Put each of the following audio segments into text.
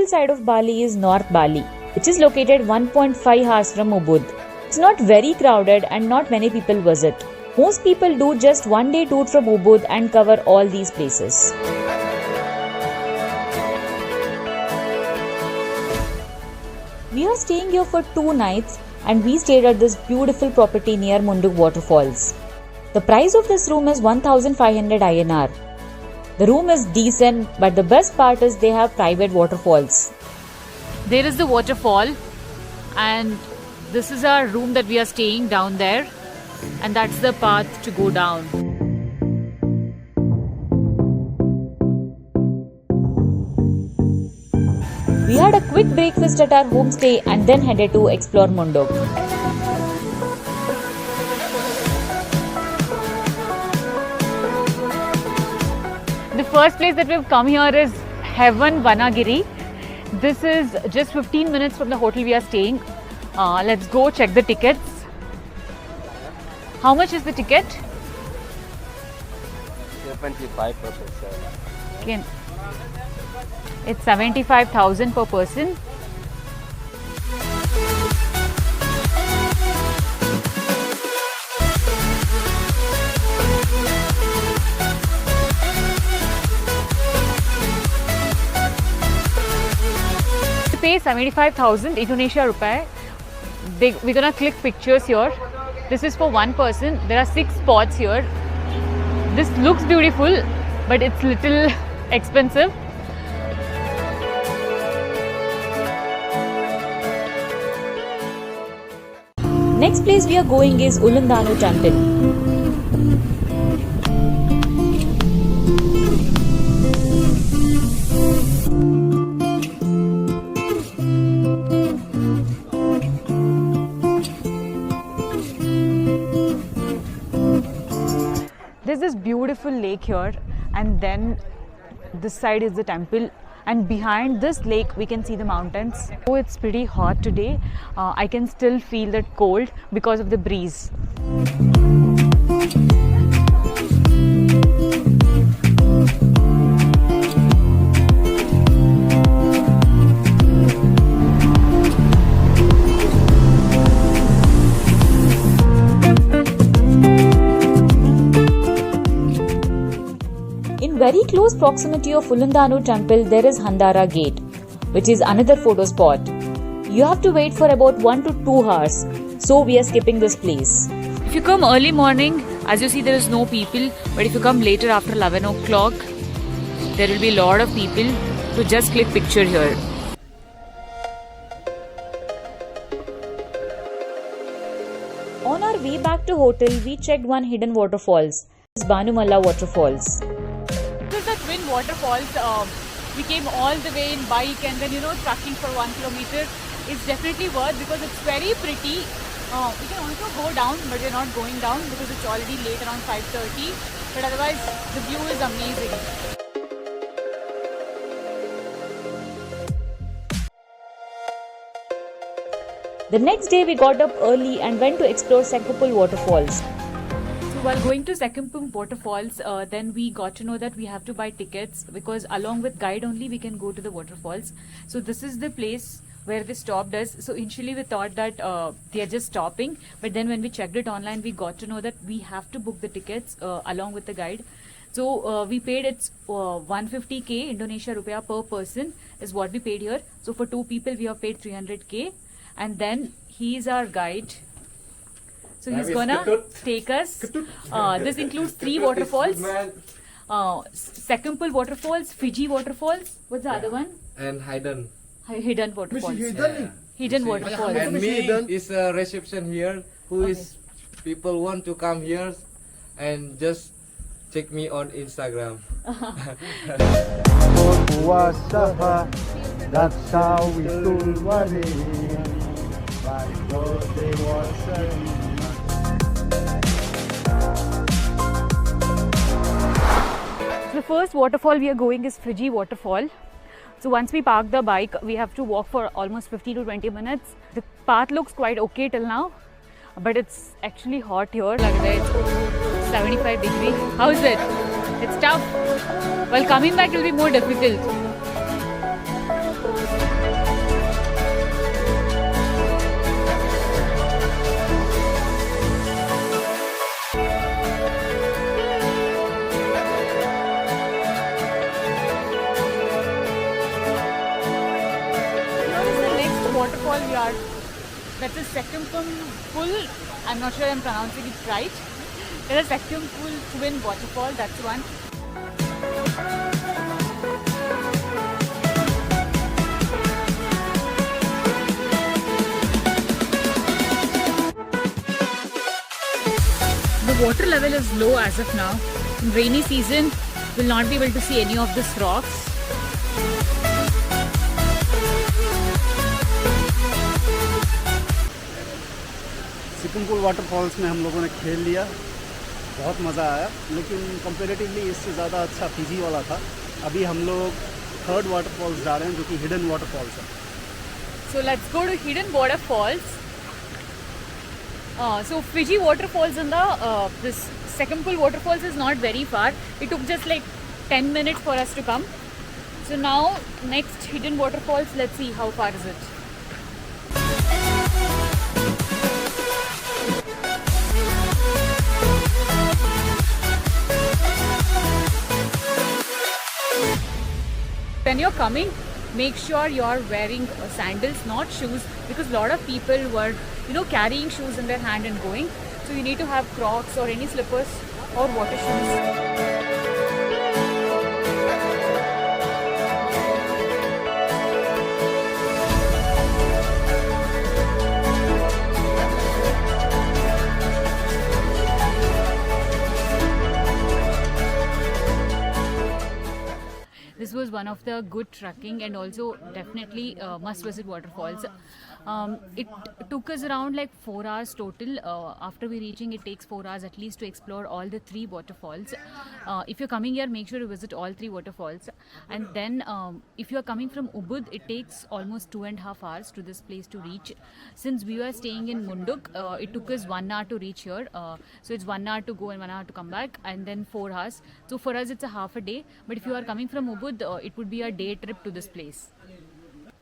side of Bali is North Bali, which is located 1.5 hours from Ubud. It's not very crowded and not many people visit. Most people do just one day tour from Ubud and cover all these places. We are staying here for 2 nights and we stayed at this beautiful property near Munduk Waterfalls. The price of this room is 1500 INR. The room is decent, but the best part is they have private waterfalls. There is the waterfall and this is our room that we are staying down there, and that's the path to go down. We had a quick breakfast at our homestay and then headed to explore Munduk. The first place that we've come here is Heaven Vanagiri. This is just 15 minutes from the hotel we are staying. Let's go check the tickets. How much is the ticket? 75 per person. Okay. It's 75,000 per person. To pay 75,000 Indonesia rupiah, we're gonna click pictures here. This is for one person. There are 6 spots here. This looks beautiful, but it's little expensive. Next place we are going is Ulundanu Temple. There's this beautiful lake here, and then this side is the temple, and behind this lake we can see the mountains. Oh, it's pretty hot today. I can still feel that cold because of the breeze. In very close proximity of Ulundanu Temple, there is Handara Gate, which is another photo spot. You have to wait for about 1 to 2 hours, so we are skipping this place. If you come early morning, as you see, there is no people, but if you come later after 11 o'clock, there will be a lot of people. So just click picture here. On our way back to hotel, we checked one hidden waterfalls, Banumalla Waterfalls. This is the twin waterfalls. We came all the way in bike and then trekking for 1 kilometer. It's definitely worth because it's very pretty. We can also go down, but we're not going down because it's already late around 5:30. But otherwise, the view is amazing. The next day we got up early and went to explore Sekupul Waterfalls. So while going to Sekumpum Waterfalls, then we got to know that we have to buy tickets because along with guide only we can go to the waterfalls. So this is the place where they stopped us. So initially we thought that they are just stopping, but then when we checked it online, we got to know that we have to book the tickets along with the guide. So we paid, it's 150k Indonesia rupiah per person is what we paid here. So for 2 people we have paid 300k, and then he is our guide. So he's gonna take us. This includes 3 waterfalls. Sekumpul Waterfalls, Fiji Waterfalls. What's the other one? And Hidden Waterfalls. Hidden Waterfalls. And me is a reception here. Who is people want to come here and just check me on Instagram. That's how we do money. The first waterfall we are going is Fiji Waterfall. So once we park the bike, we have to walk for almost 15 to 20 minutes. The path looks quite okay till now, but it's actually hot here. It's 75 degrees. How is it? It's tough. While coming back, it will be more difficult. That's a Sekumpum Pool. I'm not sure I'm pronouncing it right. There's a Sekumpum twin waterfall. That's one. The water level is low as of now. In rainy season, we'll not be able to see any of these rocks. Sekumpul waterfalls में हम लोगों ने खेल लिया, बहुत मज़ा आया, लेकिन कंपैरेटिवली इससे ज़्यादा अच्छा फिजी वाला था। अभी हम लोग थर्ड वाटरफॉल्स जा रहे हैं जो कि हिडन वाटरफॉल्स है। So let's go to Hidden Waterfalls. So Fiji waterfalls and this Sekumpul waterfalls is not very far. It took just like 10 minutes for us to come. So now next Hidden Waterfalls, let's see how far is it. When you're coming, make sure you're wearing sandals, not shoes, because a lot of people were, carrying shoes in their hand and going. So you need to have Crocs or any slippers or water shoes. This was one of the good trekking and also definitely must visit waterfalls. It took us around like 4 hours total. After we reaching, it takes 4 hours at least to explore all the 3 waterfalls. If you're coming here, make sure to visit all 3 waterfalls. And then if you're coming from Ubud, it takes almost 2.5 hours to this place to reach. Since we were staying in Munduk, it took us 1 hour to reach here. So it's 1 hour to go and 1 hour to come back, and then 4 hours. So for us, it's a half a day. But if you are coming from Ubud, it would be a day trip to this place.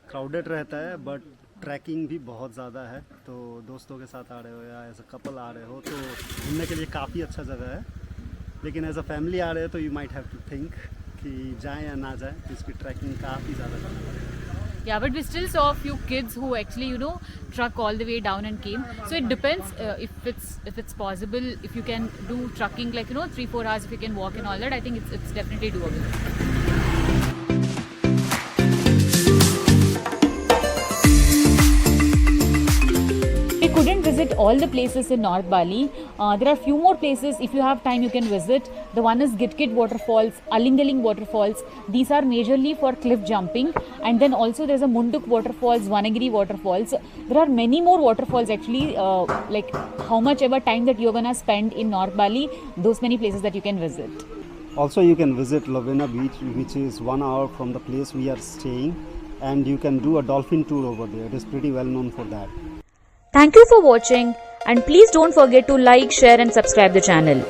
Crowded रहता है, but trekking भी बहुत ज़्यादा है, तो दोस्तों के साथ आ रहे हो या एज अ कपल आ रहे हो तो घूमने के लिए काफ़ी अच्छा जगह है। लेकिन एज अ फैमिली आ रहे हो तो you might have to think कि जाएं या ना जाएं, तो इसकी ट्रैकिंग काफ़ी ज़्यादा करनी पड़ेगी। Yeah, but we still saw a few kids who actually, truck all the way down and came. So it depends if it's possible, if you can do trucking like 3-4 hours, if you can walk and all that. I think it's definitely doable. We couldn't visit all the places in North Bali. There are few more places, if you have time you can visit. The one is Gitkit waterfalls, Alingaling waterfalls. These are majorly for cliff jumping, and then also there's a Munduk waterfalls, Vanagiri waterfalls. There are many more waterfalls actually, like how much ever time that you're gonna spend in North Bali, those many places that you can visit. Also you can visit Lovena Beach, which is 1 hour from the place we are staying, and you can do a dolphin tour over there. It is pretty well known for that. Thank you for watching, and please don't forget to like, share and subscribe the channel.